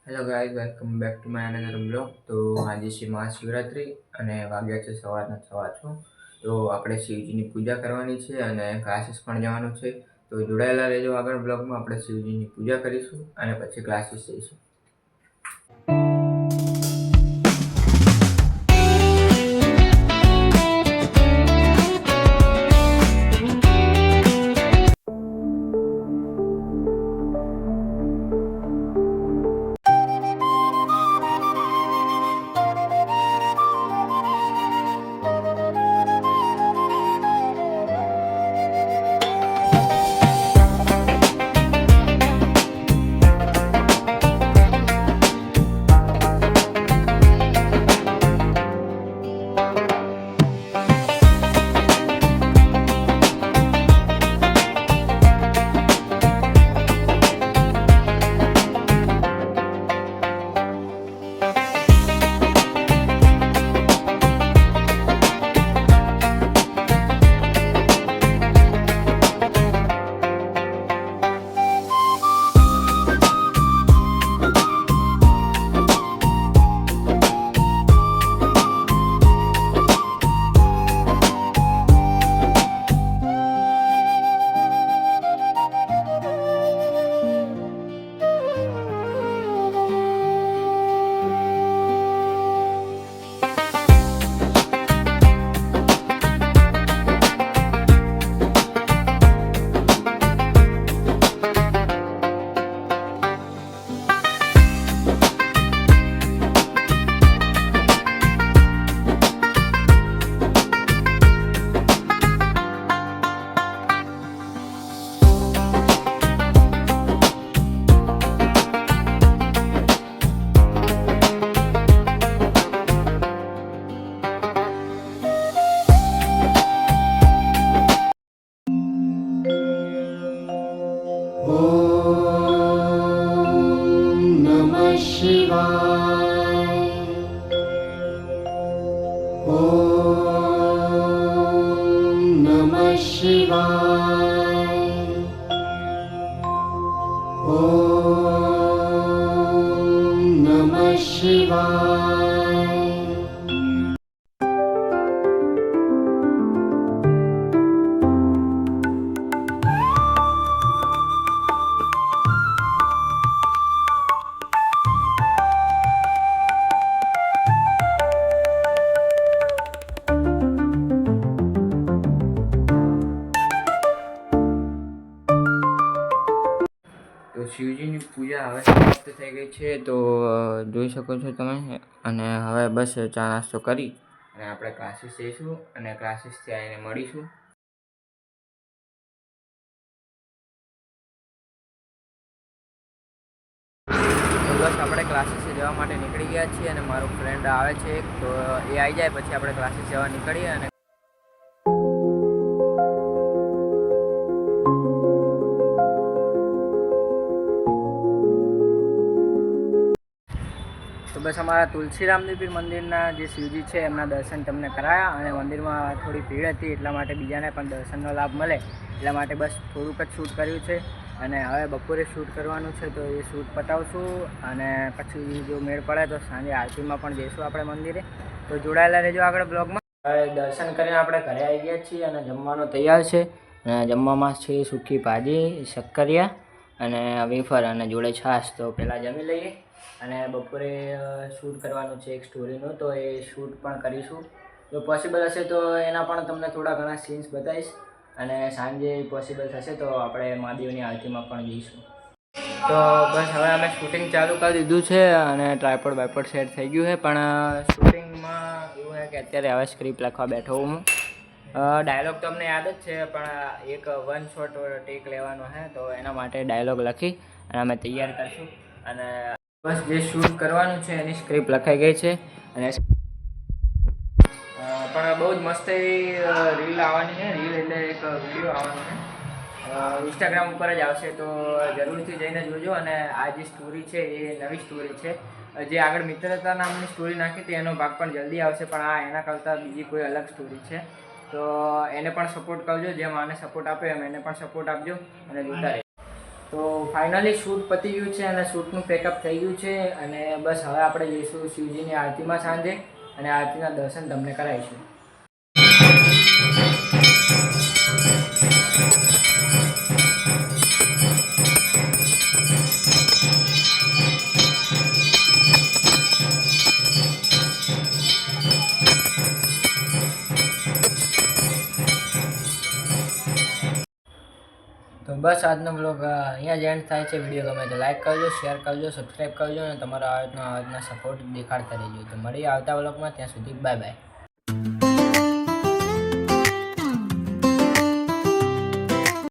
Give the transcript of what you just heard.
Hello guys, welcome back to my another blog. તો આજે છે મહાશિવરાત્રિ અને વાગ્યા છે સવારના 6:15. તો આપણે શિવજીની પૂજા કરવાની છે અને ક્લાસીસ પણ જવાનું છે. તો જોડાયેલા રહેજો આગળ બ્લોગમાં. આપણે શિવજીની પૂજા કરીશું અને પછી ક્લાસીસ જઈશું. તો શિવજીની પૂજા હવે સમાપ્ત થઈ ગઈ છે. તો જોઈ શકો છો તમે. અને હવે બસ ચા નાસ્તો કરી અને આપણે ક્લાસીસ જઈશું અને ક્લાસીસથી આવીને મળીશું. તો બસ આપણે ક્લાસીસે જવા માટે નીકળી ગયા છીએ અને મારો ફ્રેન્ડ આવે છે તો એ આવી જાય પછી આપણે ક્લાસીસ જવા નીકળીએ. અને તો બસ અમારા તુલસીરામદેવી મંદિરના જે શિવજી છે એમના દર્શન તમને કરાયા અને મંદિરમાં થોડી ભીડ હતી એટલા માટે બીજાને પણ દર્શનનો લાભ મળે એટલા માટે બસ થોડુંક જ શૂટ કર્યું છે. અને હવે બપોરે શૂટ કરવાનું છે તો એ શૂટ પતાવશું અને પછી જો મેળ પડે તો સાંજે આરતીમાં પણ જઈશું આપણે મંદિરે. તો જોડાયેલા રહેજો આગળ બ્લોગમાં. હવે દર્શન કરીને આપણે ઘરે આવી ગયા છીએ અને જમવાનું તૈયાર છે. અને જમવામાં છે સૂકી ભાજી, શક્કરિયા અને વેફર અને જોડે છાશ. તો પહેલાં જમી લઈએ અને બપોરે શૂટ કરવાનું છે એક સ્ટોરીનું, તો એ શૂટ પણ કરીશું. જો પોસિબલ હશે તો એના પણ તમને થોડા ઘણા સીન્સ બતાવીશ. અને સાંજે પોસિબલ થશે તો આપણે મહાદેવની આરતીમાં પણ જઈશું. તો બસ હવે અમે શૂટિંગ ચાલુ કરી દીધું છે અને ટ્રાયપોડ બાયપોડ સેટ થઈ ગયું છે. પણ શૂટિંગમાં એવું છે કે અત્યારે હવે સ્ક્રિપ્ટ લખવા બેઠો હું. ડાયલોગ તો અમને યાદ જ છે પણ એક વન શોટ ટેક લેવાનો છે તો એના માટે ડાયલોગ લખી અને અમે તૈયાર કરીશું. અને બસ જે શૂટ કરવાનું છે એની સ્ક્રિપ્ટ લખાઈ ગઈ છે. અને પણ બહુ જ મસ્ત એવી રીલ આવવાની છે. રીલ એટલે એક વિડીયો આવવાનો છે, ઇન્સ્ટાગ્રામ ઉપર જ આવશે. તો જરૂરથી જઈને જોજો. અને આ જે સ્ટોરી છે એ નવી સ્ટોરી છે. જે આગળ મિત્રતા નામની સ્ટોરી નાખી હતી એનો ભાગ પણ જલ્દી આવશે, પણ આ એના કરતાં બીજી કોઈ અલગ સ્ટોરી છે. તો એને પણ સપોર્ટ કરજો. જેમ આને સપોર્ટ આપ્યો એમ એને પણ સપોર્ટ આપજો અને જોતા રહેજો. તો ફાઇનલી શૂટ પતી ગયું છે અને શૂટનું પેકઅપ થઈ ગયું છે અને બસ હવે આપણે જઈશું શિવજીની આરતીમાં સાંજે અને આરતીના દર્શન તમને કરાવીશું. તો બસ આજનો બ્લોગ અહીંયા જ એન્ડ થાય છે. વિડીયો ગમે તો લાઈક કરજો, શેર કરજો, સબસ્ક્રાઈબ કરજો અને તમારો આ રીતના સપોર્ટ દેખાડતા રહેજો. તો મળીએ આવતા બ્લોગમાં. ત્યાં સુધી બાય બાય.